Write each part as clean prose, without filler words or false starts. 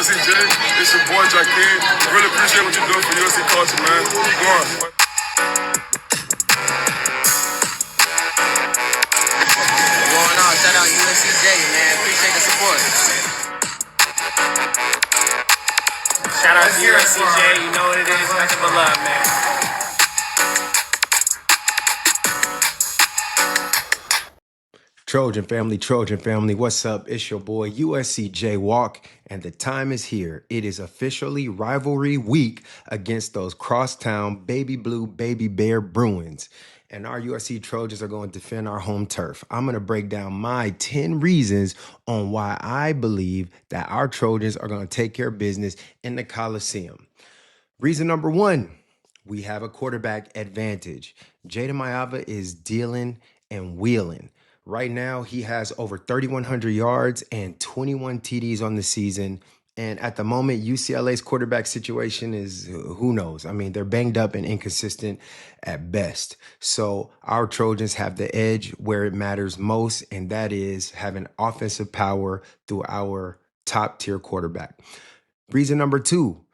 USC Jay? It's your boy Jaquin. Really appreciate what you're doing for USC culture, man. Keep going. Going on, shout out USCJ, man. Appreciate the support. Shout out to USCJ. You know what it is. Nothing but love, man. Trojan family, what's up? It's your boy USC Walk, and the time is here. It is officially rivalry week against those crosstown baby blue baby bear Bruins. And our USC Trojans are going to defend our home turf. I'm going to break down my 10 reasons on why I believe that our Trojans are going to take care of business in the Coliseum. Reason number one, we have a quarterback advantage. Jada Mayava is dealing and wheeling. Right now, he has over 3,100 yards and 21 TDs on the season. And at the moment, UCLA's quarterback situation is, who knows? I mean, they're banged up and inconsistent at best. So our Trojans have the edge where it matters most, and that is having offensive power through our top-tier quarterback. Reason number two,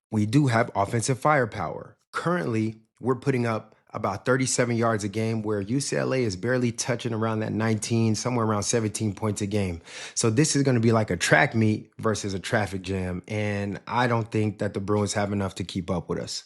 we do have offensive firepower. Currently, we're putting up about 37 yards a game, where UCLA is barely touching around that 19, somewhere around 17 points a game. So this is going to be like a track meet versus a traffic jam, and I don't think that the Bruins have enough to keep up with us.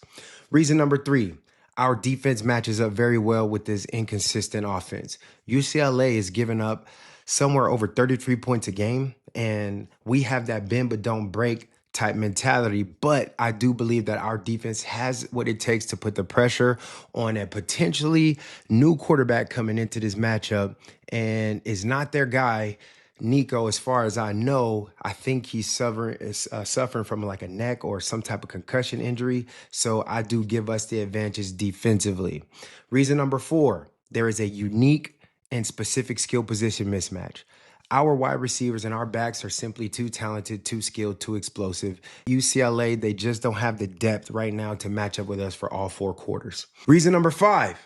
Reason number three, our defense matches up very well with this inconsistent offense. UCLA is giving up somewhere over 33 points a game, and we have that bend but don't break type mentality, but I do believe that our defense has what it takes to put the pressure on a potentially new quarterback coming into this matchup, and is not their guy, Nico. As far as I know, I think he's suffering from like a neck or some type of concussion injury, so I do give us the advantage defensively. Reason number four, there is a unique and specific skill position mismatch. Our wide receivers and our backs are simply too talented, too skilled, too explosive. UCLA, they just don't have the depth right now to match up with us for all four quarters. Reason number five,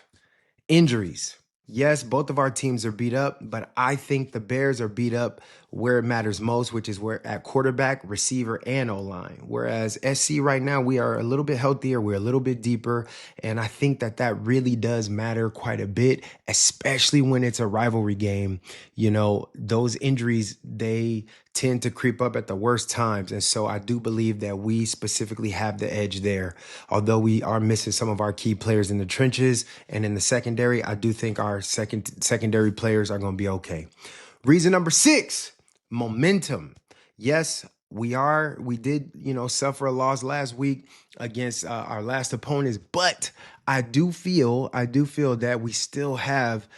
injuries. Yes, both of our teams are beat up, but I think the Bears are beat up where it matters most, which is where at quarterback, receiver, and O-line. Whereas SC right now, we are a little bit healthier, we're a little bit deeper, and I think that that really does matter quite a bit, especially when it's a rivalry game. You know, those injuries, they tend to creep up at the worst times, and so I do believe that we specifically have the edge there. Although we are missing some of our key players in the trenches and in the secondary, I do think our secondary players are going to be okay. Reason number six, momentum. Yes, we did, suffer a loss last week against our last opponents, but I do feel that we still have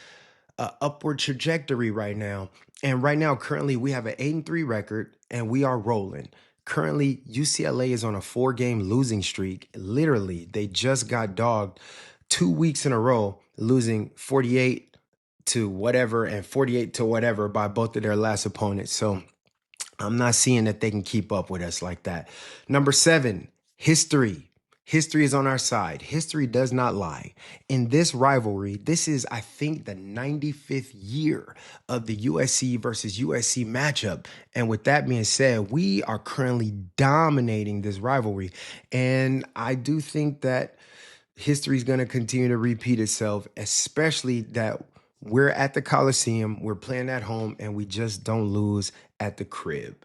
an upward trajectory right now. And right now, currently, we have an 8-3 record, and we are rolling. Currently, UCLA is on a 4-game losing streak. Literally, they just got dogged 2 weeks in a row, losing 48 to whatever and 48 to whatever by both of their last opponents. So I'm not seeing that they can keep up with us like that. Number seven, history. History is on our side. History does not lie. In this rivalry, this is, I think, the 95th year of the USC versus USC matchup. And with that being said, we are currently dominating this rivalry. And I do think that history is going to continue to repeat itself, especially that we're at the Coliseum, we're playing at home, and we just don't lose at the crib.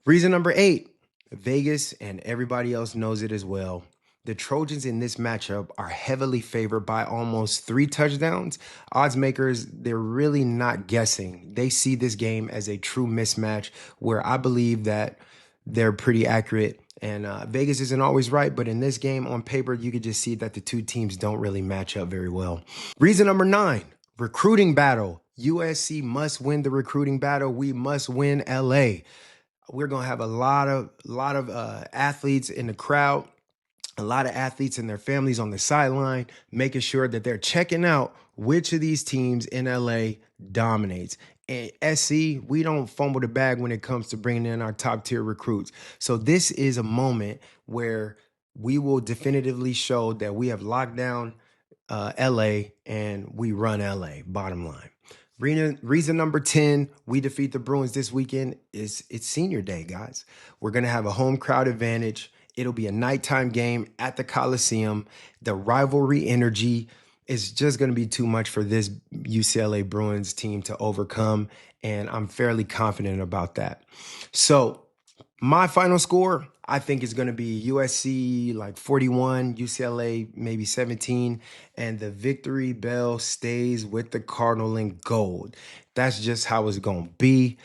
Reason number eight, Vegas and everybody else knows it as well. The Trojans in this matchup are heavily favored by almost 3 touchdowns. Odds makers, they're really not guessing. They see this game as a true mismatch, where I believe that they're pretty accurate. And Vegas isn't always right, but in this game on paper, you could just see that the two teams don't really match up very well. Reason number 9, recruiting battle. USC must win the recruiting battle. We must win LA. We're going to have a lot of athletes in the crowd. A lot of athletes and their families on the sideline, making sure that they're checking out which of these teams in LA dominates. And SC, we don't fumble the bag when it comes to bringing in our top tier recruits. So this is a moment where we will definitively show that we have locked down LA and we run LA, bottom line. Reason number 10, we defeat the Bruins this weekend is it's senior day, guys. We're going to have a home crowd advantage. It'll be a nighttime game at the Coliseum. The rivalry energy is just going to be too much for this UCLA Bruins team to overcome, and I'm fairly confident about that. So, my final score, I think, is going to be USC like 41, UCLA maybe 17, and the victory bell stays with the Cardinal in gold. That's just how it's going to be.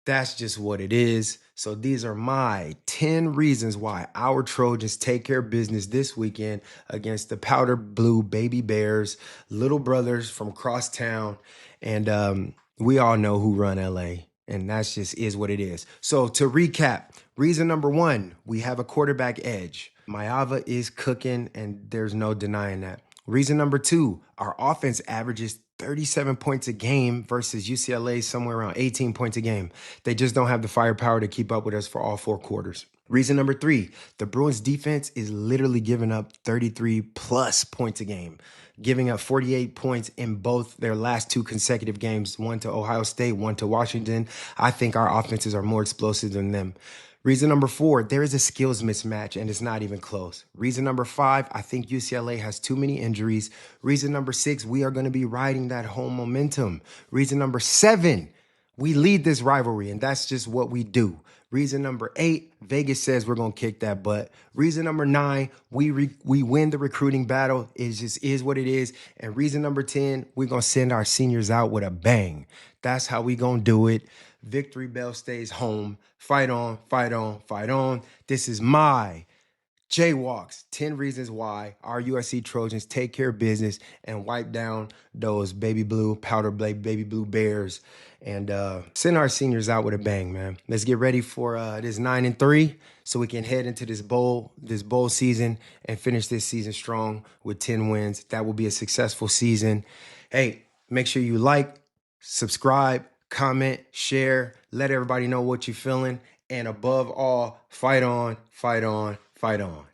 That's just what it is. So these are my 10 reasons why our Trojans take care of business this weekend against the powder blue baby bears, little brothers from crosstown. And we all know who run LA. And that's just is what it is. So to recap, reason number 1, we have a quarterback edge. Maeva is cooking, and there's no denying that. Reason number 2, our offense averages 37 points a game versus UCLA somewhere around 18 points a game. They just don't have the firepower to keep up with us for all 4 quarters. Reason number 3, the Bruins defense is literally giving up 33 plus points a game, giving up 48 points in both their last 2 consecutive games, one to Ohio State, one to Washington. I think our offenses are more explosive than them. Reason number 4, there is a skills mismatch, and it's not even close. Reason number 5, I think UCLA has too many injuries. Reason number 6, we are going to be riding that home momentum. Reason number 7, we lead this rivalry, and that's just what we do. Reason number 8, Vegas says we're going to kick that butt. Reason number 9, we win the recruiting battle. It just is what it is. And reason number 10, we're going to send our seniors out with a bang. That's how we going to do it. Victory bell stays home. Fight on, fight on, fight on. This is my Jaywalks, 10 reasons why our USC Trojans take care of business and wipe down those baby blue, powder baby blue bears, and send our seniors out with a bang, man. Let's get ready for this 9-3 so we can head into this bowl season and finish this season strong with 10 wins. That will be a successful season. Hey, make sure you like, subscribe, comment, share, let everybody know what you're feeling, and above all, fight on, fight on, fight on.